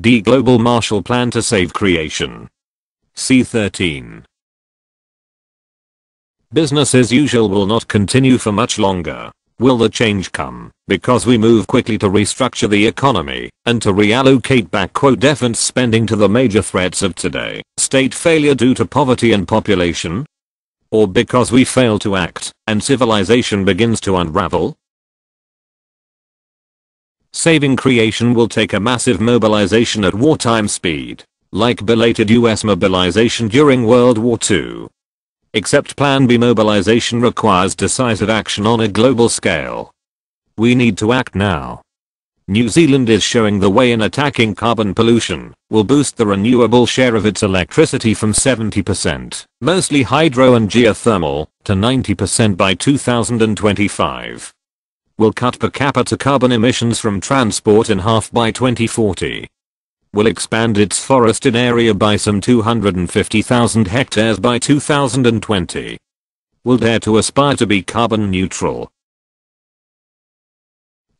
D. Global Marshall Plan to Save Creation. C13. Business as usual will not continue for much longer. Will the change come because we move quickly to restructure the economy and to reallocate defense spending to the major threats of today, state failure due to poverty and population? Or because we fail to act and civilization begins to unravel? Saving creation will take a massive mobilization at wartime speed, like belated US mobilization during World War II. Except Plan B mobilization requires decisive action on a global scale. We need to act now. New Zealand is showing the way in attacking carbon pollution, will boost the renewable share of its electricity from 70%, mostly hydro and geothermal, to 90% by 2025. Will cut per capita carbon emissions from transport in half by 2040. Will expand its forested area by some 250,000 hectares by 2020. Will dare to aspire to be carbon neutral.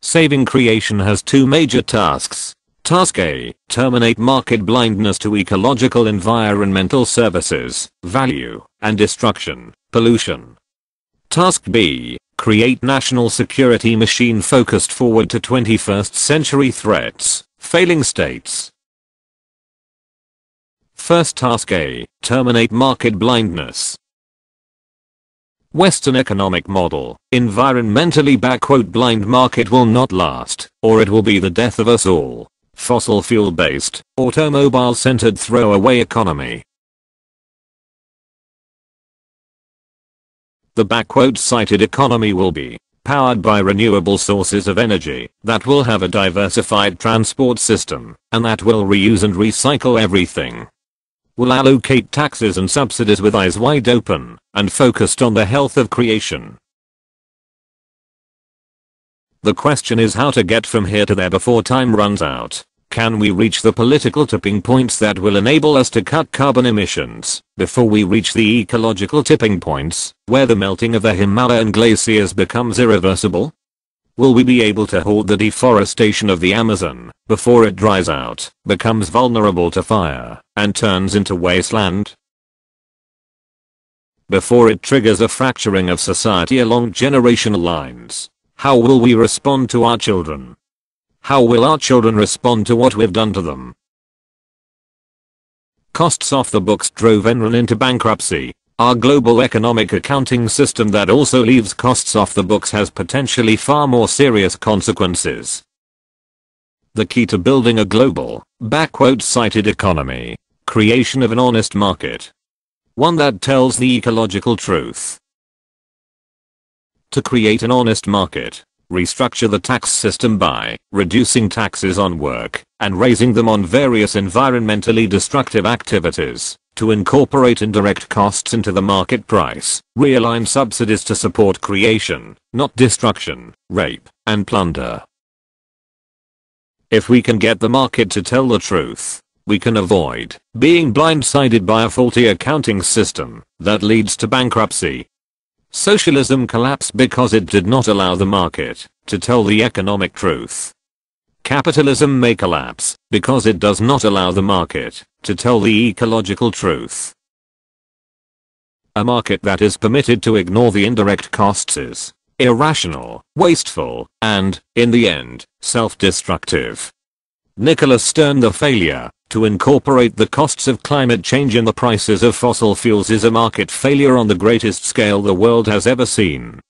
Saving creation has two major tasks. Task A, terminate market blindness to ecological environmental services, value, and destruction, pollution. Task B, create national security machine focused forward to 21st century threats, failing states. First task A, terminate market blindness. Western economic model, environmentally blind market will not last, or it will be the death of us all. Fossil fuel based, automobile centered throwaway economy. The cited economy will be powered by renewable sources of energy that will have a diversified transport system and that will reuse and recycle everything. Will allocate taxes and subsidies with eyes wide open and focused on the health of creation. The question is how to get from here to there before time runs out. Can we reach the political tipping points that will enable us to cut carbon emissions before we reach the ecological tipping points where the melting of the Himalayan glaciers becomes irreversible? Will we be able to halt the deforestation of the Amazon before it dries out, becomes vulnerable to fire, and turns into wasteland? Before it triggers a fracturing of society along generational lines, how will we respond to our children? How will our children respond to what we've done to them? Costs off the books drove Enron into bankruptcy. Our global economic accounting system that also leaves costs off the books has potentially far more serious consequences. The key to building a global, cited economy, creation of an honest market. One that tells the ecological truth. To create an honest market, restructure the tax system by reducing taxes on work and raising them on various environmentally destructive activities. To incorporate indirect costs into the market price, realign subsidies to support creation, not destruction, rape, and plunder. If we can get the market to tell the truth, we can avoid being blindsided by a faulty accounting system that leads to bankruptcy. Socialism collapsed because it did not allow the market to tell the economic truth. Capitalism may collapse because it does not allow the market to tell the ecological truth. A market that is permitted to ignore the indirect costs is irrational, wasteful, and, in the end, self-destructive. Nicholas Stern. The failure to incorporate the costs of climate change in the prices of fossil fuels is a market failure on the greatest scale the world has ever seen.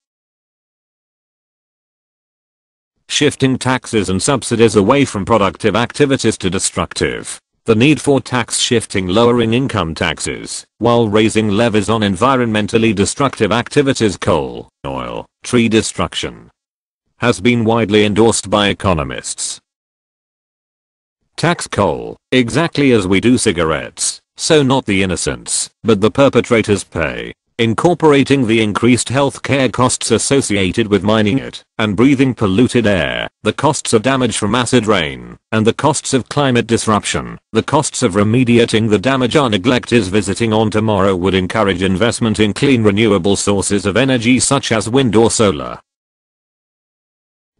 Shifting taxes and subsidies away from productive activities to destructive. The need for tax shifting, lowering income taxes while raising levies on environmentally destructive activities, coal, oil, tree destruction, has been widely endorsed by economists. Tax coal, exactly as we do cigarettes, so not the innocents, but the perpetrators pay. Incorporating the increased healthcare costs associated with mining it and breathing polluted air, the costs of damage from acid rain, and the costs of climate disruption, the costs of remediating the damage our neglect is visiting on tomorrow would encourage investment in clean renewable sources of energy such as wind or solar.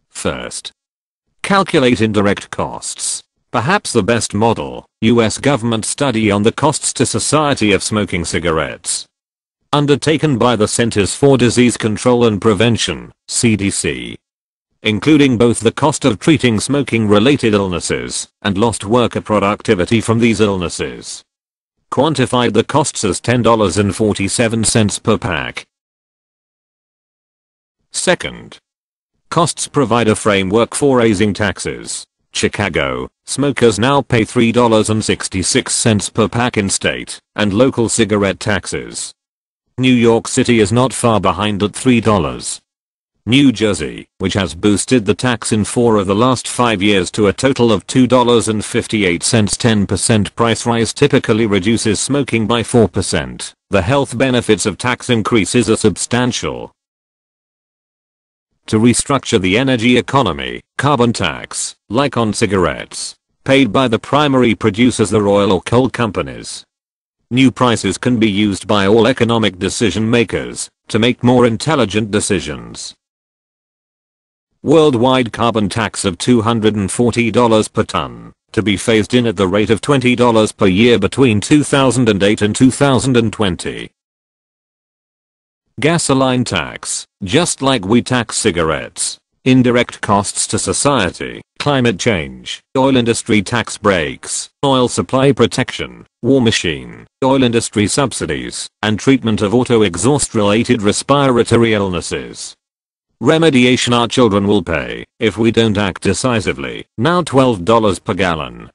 First, calculate indirect costs. Perhaps the best model, US government study on the costs to society of smoking cigarettes. Undertaken by the Centers for Disease Control and Prevention, CDC. Including both the cost of treating smoking-related illnesses and lost worker productivity from these illnesses. Quantified the costs as $10.47 per pack. Second. Costs provide a framework for raising taxes. Chicago, smokers now pay $3.66 per pack in state and local cigarette taxes. New York City is not far behind at $3. New Jersey, which has boosted the tax in 4 of the last 5 years to a total of $2.58, 10% price rise typically reduces smoking by 4%. The health benefits of tax increases are substantial. To restructure the energy economy, carbon tax, like on cigarettes, paid by the primary producers, the oil or coal companies. New prices can be used by all economic decision makers to make more intelligent decisions. Worldwide carbon tax of $240 per ton, to be phased in at the rate of $20 per year between 2008 and 2020. Gasoline tax, just like we tax cigarettes. Indirect costs to society, climate change, oil industry tax breaks, oil supply protection, war machine, oil industry subsidies, and treatment of auto exhaust related respiratory illnesses. Remediation our children will pay if we don't act decisively, now $12 per gallon.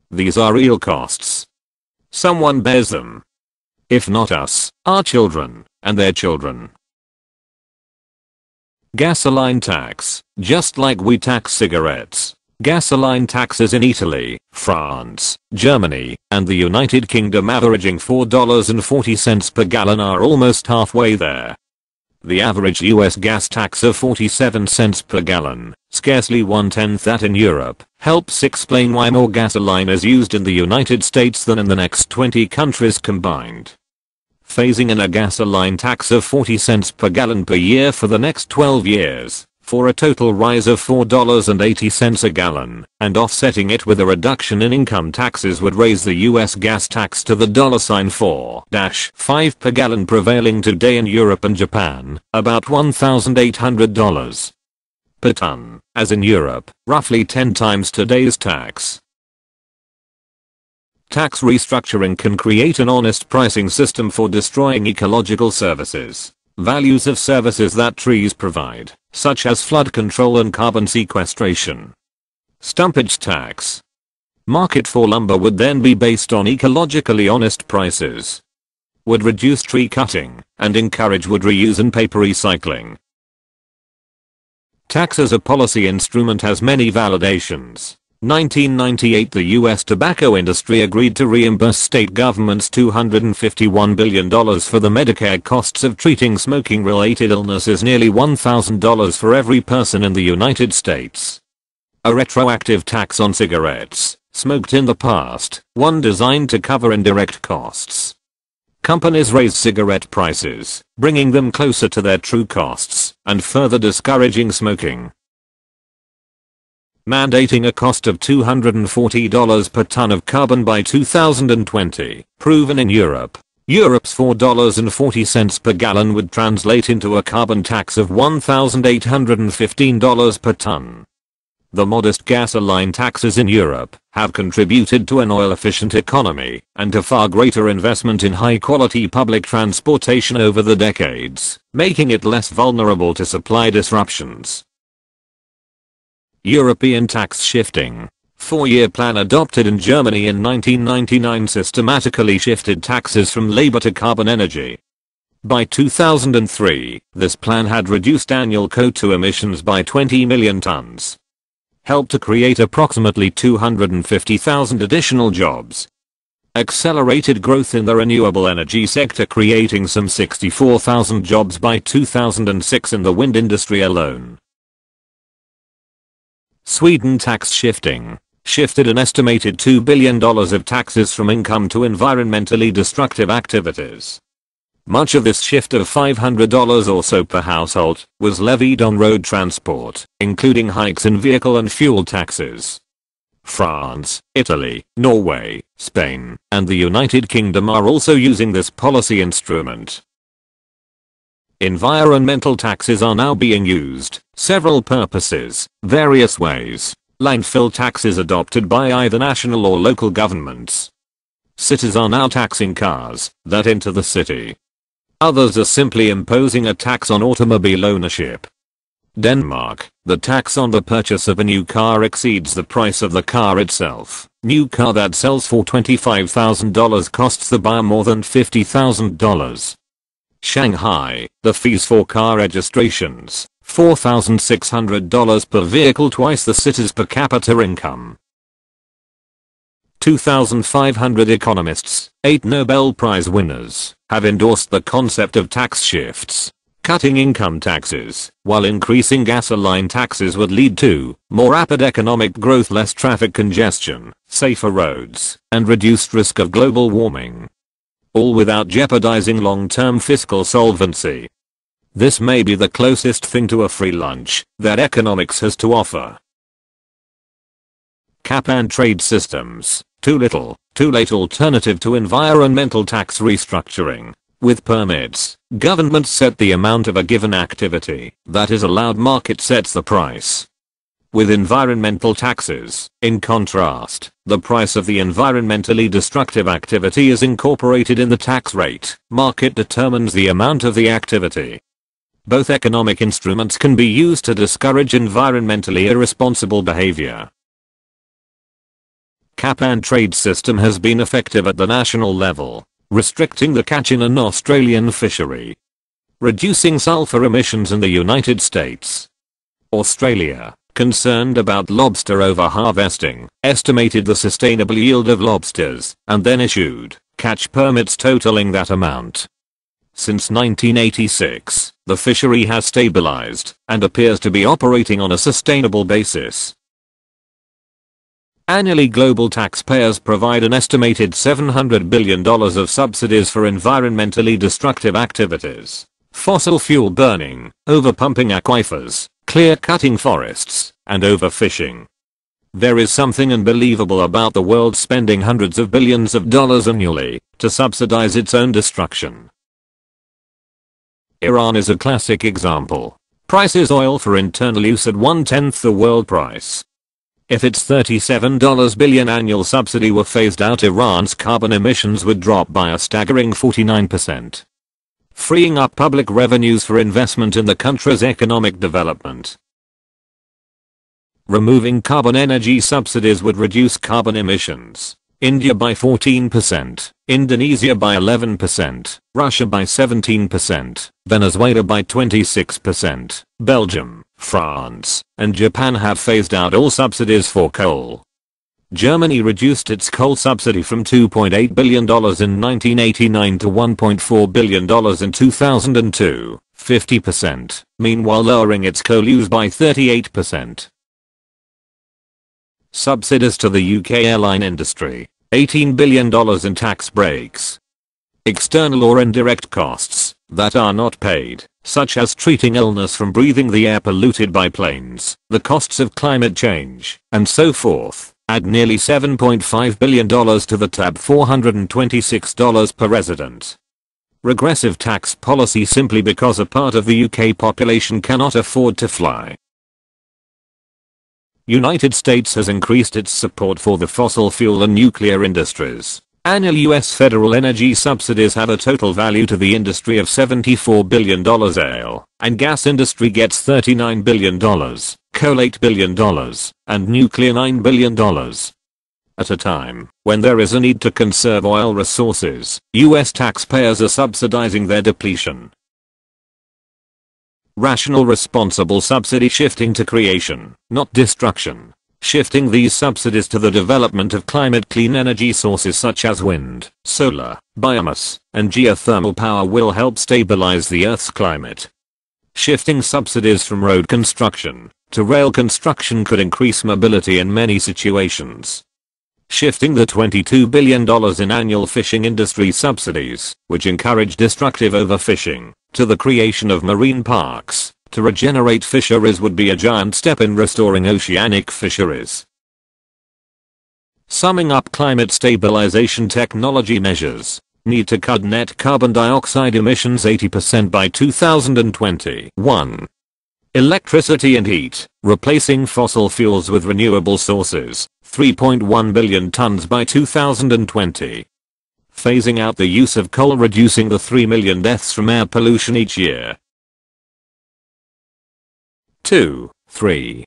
These are real costs. Someone bears them. If not us, our children, and their children. Gasoline tax, just like we tax cigarettes. Gasoline taxes in Italy, France, Germany, and the United Kingdom averaging $4.40 per gallon are almost halfway there. The average US gas tax of 47 cents per gallon, scarcely 1/10 that in Europe, helps explain why more gasoline is used in the United States than in the next 20 countries combined. Phasing in a gasoline tax of 40 cents per gallon per year for the next 12 years, for a total rise of $4.80 a gallon, and offsetting it with a reduction in income taxes would raise the US gas tax to the $4.5 per gallon prevailing today in Europe and Japan, about $1,800 per ton, as in Europe, roughly 10 times today's tax. Tax restructuring can create an honest pricing system for destroying ecological services, values of services that trees provide, such as flood control and carbon sequestration. Stumpage tax. Market for lumber would then be based on ecologically honest prices. Would reduce tree cutting and encourage wood reuse and paper recycling. Tax as a policy instrument has many validations. 1998 the US tobacco industry agreed to reimburse state governments $251 billion for the Medicare costs of treating smoking-related illnesses, nearly $1,000 for every person in the United States. A retroactive tax on cigarettes, smoked in the past, one designed to cover indirect costs. Companies raised cigarette prices, bringing them closer to their true costs, and further discouraging smoking. Mandating a cost of $240 per ton of carbon by 2020, proven in Europe. Europe's $4.40 per gallon would translate into a carbon tax of $1,815 per ton. The modest gasoline taxes in Europe have contributed to an oil-efficient economy and to far greater investment in high-quality public transportation over the decades, making it less vulnerable to supply disruptions. European tax shifting. 4-year plan adopted in Germany in 1999 systematically shifted taxes from labor to carbon energy. By 2003, this plan had reduced annual CO2 emissions by 20 million tons. Helped to create approximately 250,000 additional jobs. Accelerated growth in the renewable energy sector, creating some 64,000 jobs by 2006 in the wind industry alone. Sweden tax shifting. Shifted an estimated $2 billion of taxes from income to environmentally destructive activities. Much of this shift of $500 or so per household was levied on road transport, including hikes in vehicle and fuel taxes. France, Italy, Norway, Spain, and the United Kingdom are also using this policy instrument. Environmental taxes are now being used, several purposes, various ways. Landfill taxes adopted by either national or local governments. Cities are now taxing cars that enter the city. Others are simply imposing a tax on automobile ownership. Denmark, the tax on the purchase of a new car exceeds the price of the car itself. New car that sells for $25,000 costs the buyer more than $50,000. Shanghai, the fees for car registrations, $4,600 per vehicle, twice the city's per capita income. 2,500 economists, 8 Nobel Prize winners, have endorsed the concept of tax shifts. Cutting income taxes, while increasing gasoline taxes, would lead to more rapid economic growth, less traffic congestion, safer roads, and reduced risk of global warming. All without jeopardizing long-term fiscal solvency. This may be the closest thing to a free lunch that economics has to offer. Cap-and-trade systems, too little, too late alternative to environmental tax restructuring. With permits, governments set the amount of a given activity that is allowed, market sets the price. With environmental taxes, in contrast, the price of the environmentally destructive activity is incorporated in the tax rate. Market determines the amount of the activity. Both economic instruments can be used to discourage environmentally irresponsible behavior. Cap-and-trade system has been effective at the national level, restricting the catch in an Australian fishery. Reducing sulfur emissions in the United States. Australia, concerned about lobster overharvesting, estimated the sustainable yield of lobsters, and then issued catch permits totaling that amount. Since 1986, the fishery has stabilized and appears to be operating on a sustainable basis. Annually, global taxpayers provide an estimated $700 billion of subsidies for environmentally destructive activities. Fossil fuel burning, overpumping aquifers, clear-cutting forests, and overfishing. There is something unbelievable about the world spending hundreds of billions of dollars annually to subsidize its own destruction. Iran is a classic example. Prices oil for internal use at 1/10 the world price. If its $37 billion annual subsidy were phased out, Iran's carbon emissions would drop by a staggering 49%. Freeing up public revenues for investment in the country's economic development. Removing carbon energy subsidies would reduce carbon emissions. India by 14%, Indonesia by 11%, Russia by 17%, Venezuela by 26%, Belgium, France, and Japan have phased out all subsidies for coal. Germany reduced its coal subsidy from $2.8 billion in 1989 to $1.4 billion in 2002, 50%, meanwhile lowering its coal use by 38%. Subsidies to the UK airline industry, $18 billion in tax breaks. External or indirect costs that are not paid, such as treating illness from breathing the air polluted by planes, the costs of climate change, and so forth, add nearly $7.5 billion to the tab, $426 per resident. Regressive tax policy simply because a part of the UK population cannot afford to fly. United States has increased its support for the fossil fuel and nuclear industries. Annual US federal energy subsidies have a total value to the industry of $74 billion. Oil and gas industry gets $39 billion, coal $8 billion, and nuclear $9 billion. At a time when there is a need to conserve oil resources, US taxpayers are subsidizing their depletion. Rational, responsible subsidy shifting to creation, not destruction. Shifting these subsidies to the development of climate clean energy sources such as wind, solar, biomass, and geothermal power will help stabilize the Earth's climate. Shifting subsidies from road construction to rail construction could increase mobility in many situations. Shifting the $22 billion in annual fishing industry subsidies, which encourage destructive overfishing, to the creation of marine parks to regenerate fisheries would be a giant step in restoring oceanic fisheries. Summing up climate stabilization technology measures. Need to cut net carbon dioxide emissions 80% by 2020. 1. Electricity and heat, replacing fossil fuels with renewable sources, 3.1 billion tons by 2020. Phasing out the use of coal, reducing the 3 million deaths from air pollution each year. 2. 3.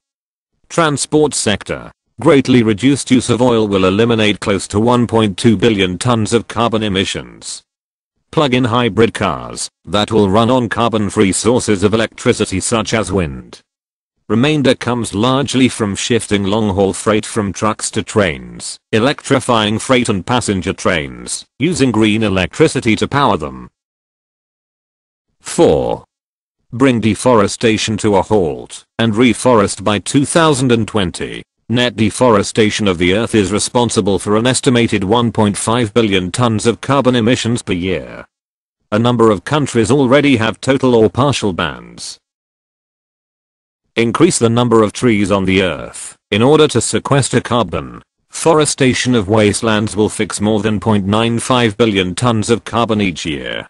Transport sector. Greatly reduced use of oil will eliminate close to 1.2 billion tons of carbon emissions. Plug-in hybrid cars that will run on carbon-free sources of electricity such as wind. Remainder comes largely from shifting long-haul freight from trucks to trains, electrifying freight and passenger trains, using green electricity to power them. 4. Bring deforestation to a halt and reforest by 2020. Net deforestation of the earth is responsible for an estimated 1.5 billion tons of carbon emissions per year. A number of countries already have total or partial bans. Increase the number of trees on the earth in order to sequester carbon. Forestation of wastelands will fix more than 0.95 billion tons of carbon each year.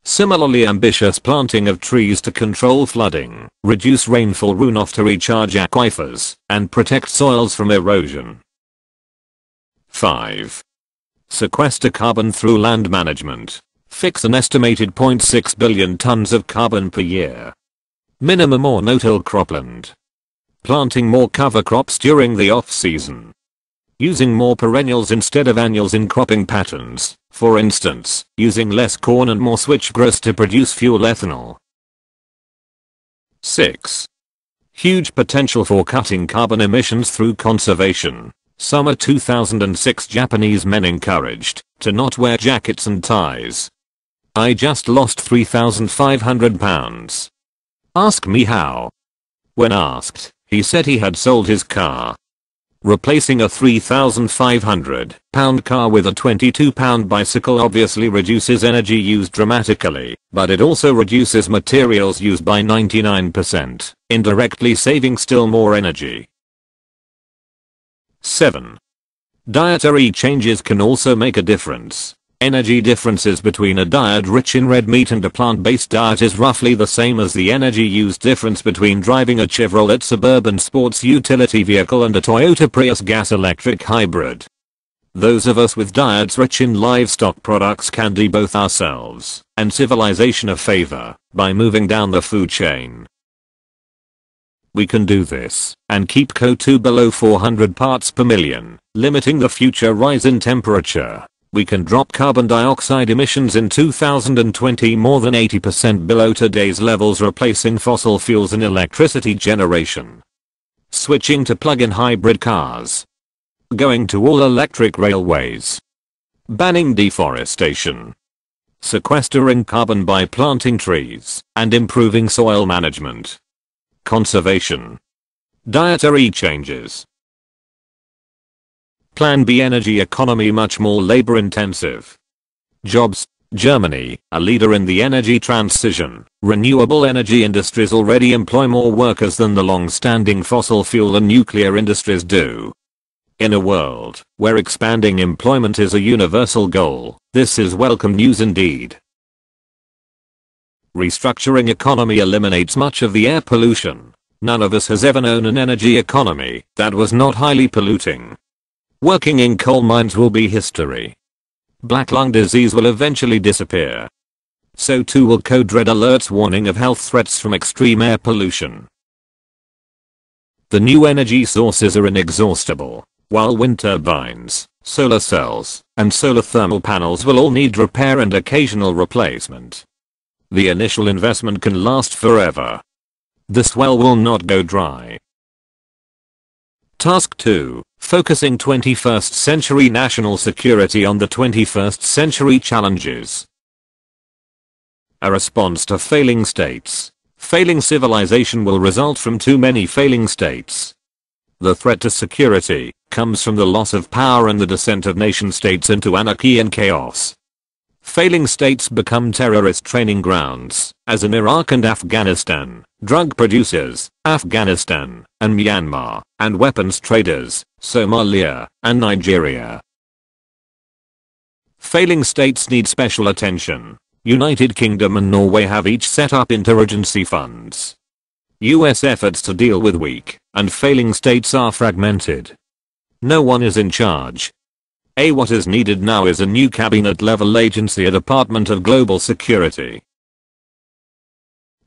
Similarly ambitious planting of trees to control flooding, reduce rainfall runoff to recharge aquifers, and protect soils from erosion. 5. Sequester carbon through land management. Fix an estimated 0.6 billion tons of carbon per year. Minimum or no-till cropland. Planting more cover crops during the off-season. Using more perennials instead of annuals in cropping patterns, for instance, using less corn and more switchgrass to produce fuel ethanol. 6. Huge potential for cutting carbon emissions through conservation. Summer 2006 Japanese men encouraged to not wear jackets and ties. I just lost 3,500 pounds. Ask me how. When asked, he said he had sold his car. Replacing a 3,500 pound car with a 22 pound bicycle obviously reduces energy used dramatically, but it also reduces materials used by 99%, indirectly saving still more energy. 7. Dietary changes can also make a difference. Energy differences between a diet rich in red meat and a plant-based diet is roughly the same as the energy use difference between driving a Chevrolet Suburban sports utility vehicle and a Toyota Prius gas-electric hybrid. Those of us with diets rich in livestock products can do both ourselves and civilization a favor by moving down the food chain. We can do this and keep CO2 below 400 parts per million, limiting the future rise in temperature. We can drop carbon dioxide emissions in 2020 more than 80% below today's levels, replacing fossil fuels in electricity generation. Switching to plug-in hybrid cars. Going to all electric railways. Banning deforestation. Sequestering carbon by planting trees and improving soil management. Conservation. Dietary changes. Plan B. Energy economy much more labor intensive. Jobs. Germany, a leader in the energy transition. Renewable energy industries already employ more workers than the long-standing fossil fuel and nuclear industries do. In a world where expanding employment is a universal goal, this is welcome news indeed. Restructuring economy eliminates much of the air pollution. None of us has ever known an energy economy that was not highly polluting. Working in coal mines will be history. Black lung disease will eventually disappear. So too will code red alerts warning of health threats from extreme air pollution. The new energy sources are inexhaustible, while wind turbines, solar cells, and solar thermal panels will all need repair and occasional replacement. The initial investment can last forever. This well will not go dry. Task 2. Focusing 21st century national security on the 21st century challenges. A response to failing states. Failing civilization will result from too many failing states. The threat to security comes from the loss of power and the descent of nation states into anarchy and chaos. Failing states become terrorist training grounds, as in Iraq and Afghanistan, drug producers, Afghanistan, and Myanmar, and weapons traders, Somalia, and Nigeria. Failing states need special attention. United Kingdom and Norway have each set up interagency funds. US efforts to deal with weak and failing states are fragmented. No one is in charge. What is needed now is a new cabinet-level agency, a Department of Global Security.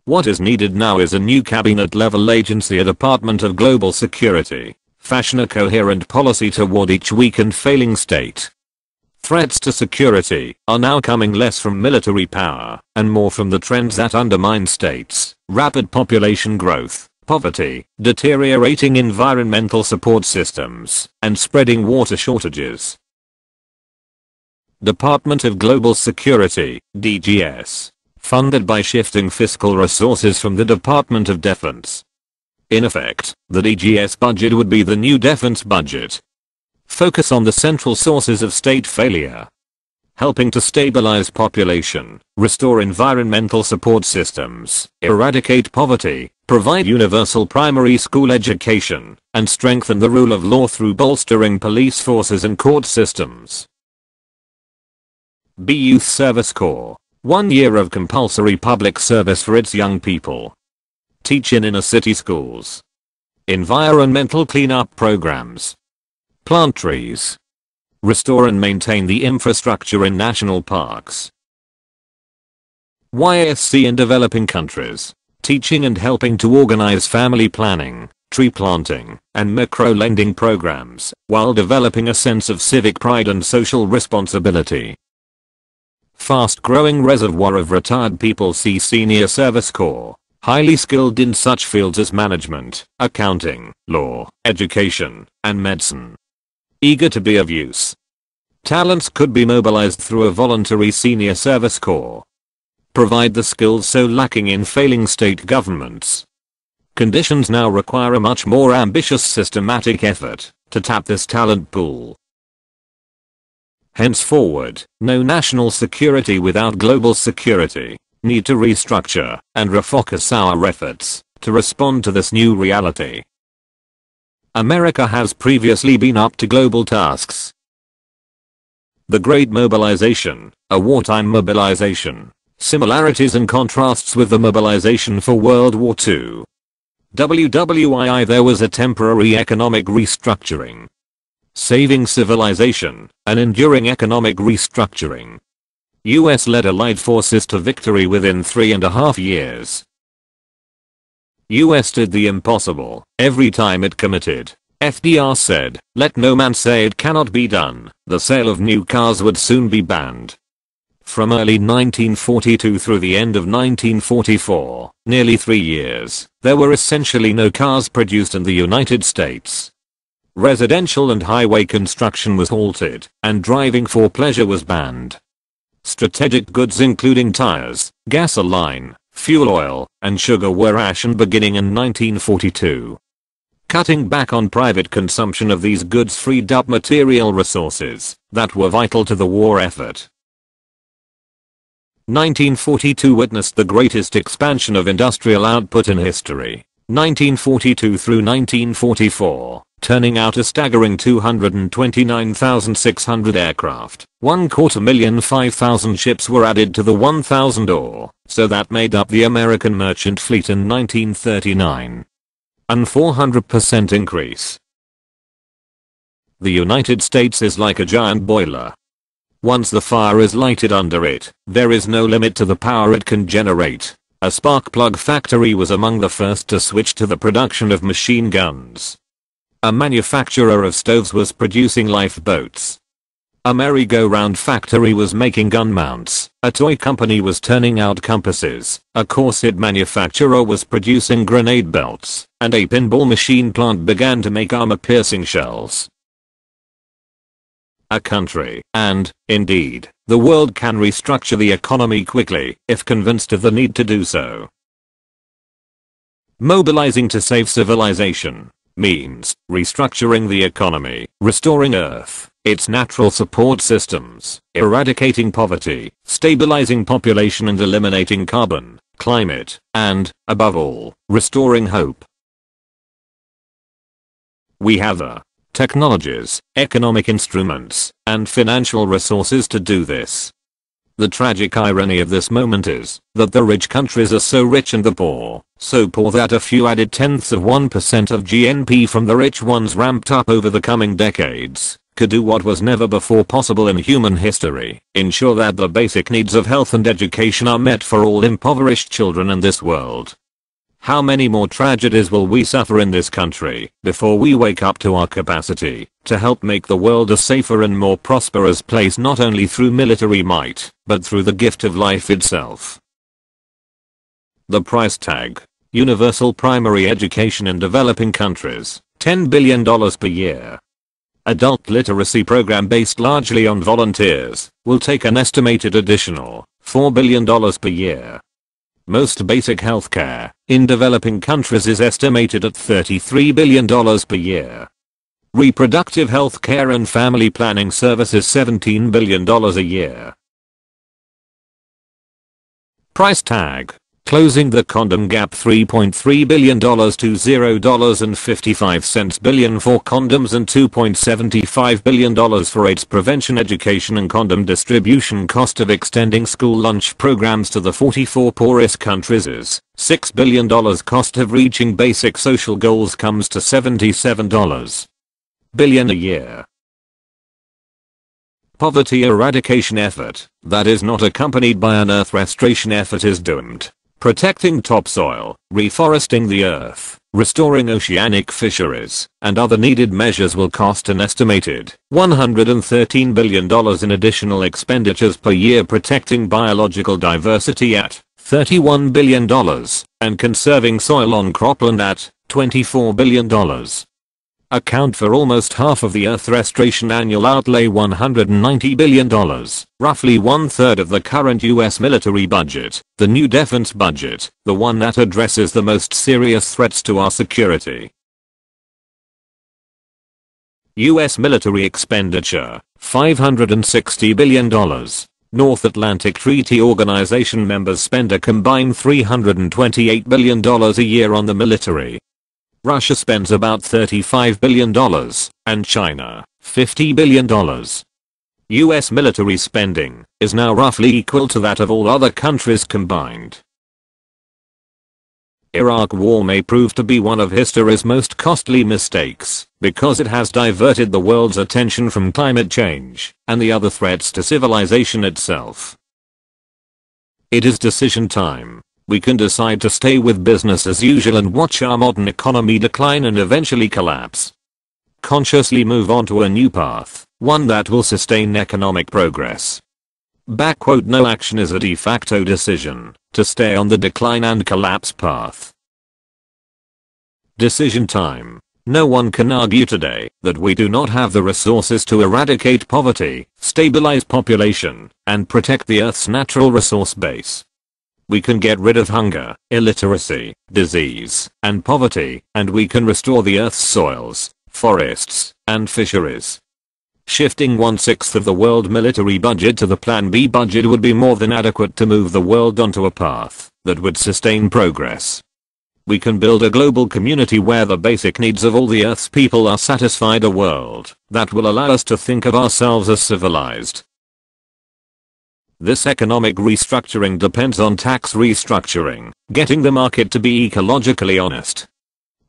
What is needed now is a new cabinet-level agency, a Department of Global Security. Fashion a coherent policy toward each weak and failing state. Threats to security are now coming less from military power and more from the trends that undermine states: rapid population growth, poverty, deteriorating environmental support systems, and spreading water shortages. Department of Global Security, DGS. Funded by shifting fiscal resources from the Department of Defense. In effect, the DGS budget would be the new defense budget. Focus on the central sources of state failure. Helping to stabilize population, restore environmental support systems, eradicate poverty, provide universal primary school education, and strengthen the rule of law through bolstering police forces and court systems. B Youth Service Corps. 1 year of compulsory public service for its young people. Teach in inner city schools. Environmental cleanup programs. Plant trees. Restore and maintain the infrastructure in national parks. YSC in developing countries. Teaching and helping to organize family planning, tree planting, and micro-lending programs, while developing a sense of civic pride and social responsibility. Fast-growing reservoir of retired people. See Senior Service Corps. Highly skilled in such fields as management, accounting, law, education, and medicine. Eager to be of use. Talents could be mobilized through a voluntary Senior Service Corps. Provide the skills so lacking in failing state governments. Conditions now require a much more ambitious systematic effort to tap this talent pool. Henceforward, no national security without global security. Need to restructure and refocus our efforts to respond to this new reality. America has previously been up to global tasks. The Great Mobilization, a wartime mobilization. Similarities and contrasts with the mobilization for World War II. WWII. There was a temporary economic restructuring. Saving civilization, an enduring economic restructuring. US led Allied forces to victory within 3.5 years. US did the impossible every time it committed. FDR said, "Let no man say it cannot be done." The sale of new cars would soon be banned. From early 1942 through the end of 1944, nearly 3 years, there were essentially no cars produced in the United States. Residential and highway construction was halted, and driving for pleasure was banned. Strategic goods including tires, gasoline, fuel oil, and sugar were rationed beginning in 1942. Cutting back on private consumption of these goods freed up material resources that were vital to the war effort. 1942 witnessed the greatest expansion of industrial output in history. 1942 through 1944, turning out a staggering 229,600 aircraft. 250,000 ships were added to the 1,000 or so that made up the American merchant fleet in 1939. An 400% increase. The United States is like a giant boiler. Once the fire is lighted under it, there is no limit to the power it can generate. A spark plug factory was among the first to switch to the production of machine guns. A manufacturer of stoves was producing lifeboats. A merry-go-round factory was making gun mounts. A toy company was turning out compasses. A corset manufacturer was producing grenade belts. And a pinball machine plant began to make armor-piercing shells. A country, and, indeed, the world can restructure the economy quickly if convinced of the need to do so. Mobilizing to save civilization means restructuring the economy, restoring Earth its natural support systems, eradicating poverty, stabilizing population and eliminating carbon, climate, and, above all, restoring hope. We have the technologies, economic instruments, and financial resources to do this. The tragic irony of this moment is that the rich countries are so rich and the poor so poor that a few added 0.1% of GNP from the rich ones ramped up over the coming decades could do what was never before possible in human history, ensure that the basic needs of health and education are met for all impoverished children in this world. How many more tragedies will we suffer in this country before we wake up to our capacity to help make the world a safer and more prosperous place, not only through military might, but through the gift of life itself? The price tag. Universal primary education in developing countries, $10 billion per year. Adult literacy program based largely on volunteers will take an estimated additional $4 billion per year. Most basic healthcare in developing countries is estimated at $33 billion per year. Reproductive health care and family planning services $17 billion a year. Price tag. Closing the condom gap, $3.3 billion to $0.55 billion for condoms and $2.75 billion for AIDS prevention education and condom distribution. Cost of extending school lunch programs to the 44 poorest countries is $6 billion. Cost of reaching basic social goals comes to $77 billion a year. Poverty eradication effort that is not accompanied by an earth restoration effort is doomed. Protecting topsoil, reforesting the earth, restoring oceanic fisheries, and other needed measures will cost an estimated $113 billion in additional expenditures per year, protecting biological diversity at $31 billion, and conserving soil on cropland at $24 billion. Account for almost half of the Earth restoration annual outlay, $190 billion, roughly 1/3 of the current US military budget, the new defense budget, the one that addresses the most serious threats to our security. US military expenditure, $560 billion. North Atlantic Treaty Organization members spend a combined $328 billion a year on the military. Russia spends about $35 billion, and China, $50 billion. US military spending is now roughly equal to that of all other countries combined. Iraq War may prove to be one of history's most costly mistakes, because it has diverted the world's attention from climate change and the other threats to civilization itself. It is decision time. We can decide to stay with business as usual and watch our modern economy decline and eventually collapse. Consciously move on to a new path, one that will sustain economic progress. No action is a de facto decision to stay on the decline and collapse path. Decision time. No one can argue today that we do not have the resources to eradicate poverty, stabilize population, and protect the Earth's natural resource base. We can get rid of hunger, illiteracy, disease, and poverty, and we can restore the Earth's soils, forests, and fisheries. Shifting 1/6 of the world military budget to the Plan B budget would be more than adequate to move the world onto a path that would sustain progress. We can build a global community where the basic needs of all the Earth's people are satisfied, a world that will allow us to think of ourselves as civilized. This economic restructuring depends on tax restructuring, getting the market to be ecologically honest.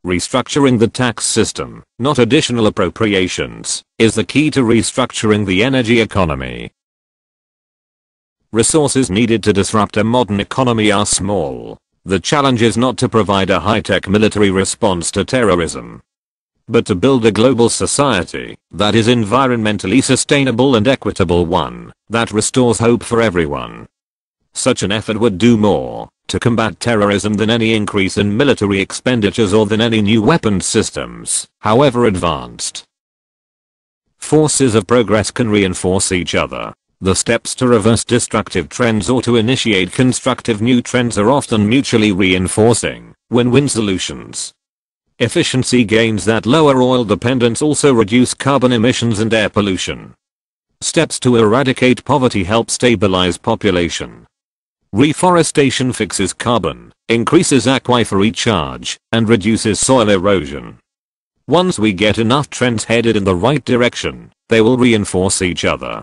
Restructuring the tax system, not additional appropriations, is the key to restructuring the energy economy. Resources needed to disrupt a modern economy are small. The challenge is not to provide a high-tech military response to terrorism, but to build a global society that is environmentally sustainable and equitable, one that restores hope for everyone. Such an effort would do more to combat terrorism than any increase in military expenditures or than any new weapons systems, however advanced. Forces of progress can reinforce each other. The steps to reverse destructive trends or to initiate constructive new trends are often mutually reinforcing, win-win solutions. Efficiency gains that lower oil dependence also reduce carbon emissions and air pollution. Steps to eradicate poverty help stabilize population. Reforestation fixes carbon, increases aquifer recharge, and reduces soil erosion. Once we get enough trends headed in the right direction, they will reinforce each other.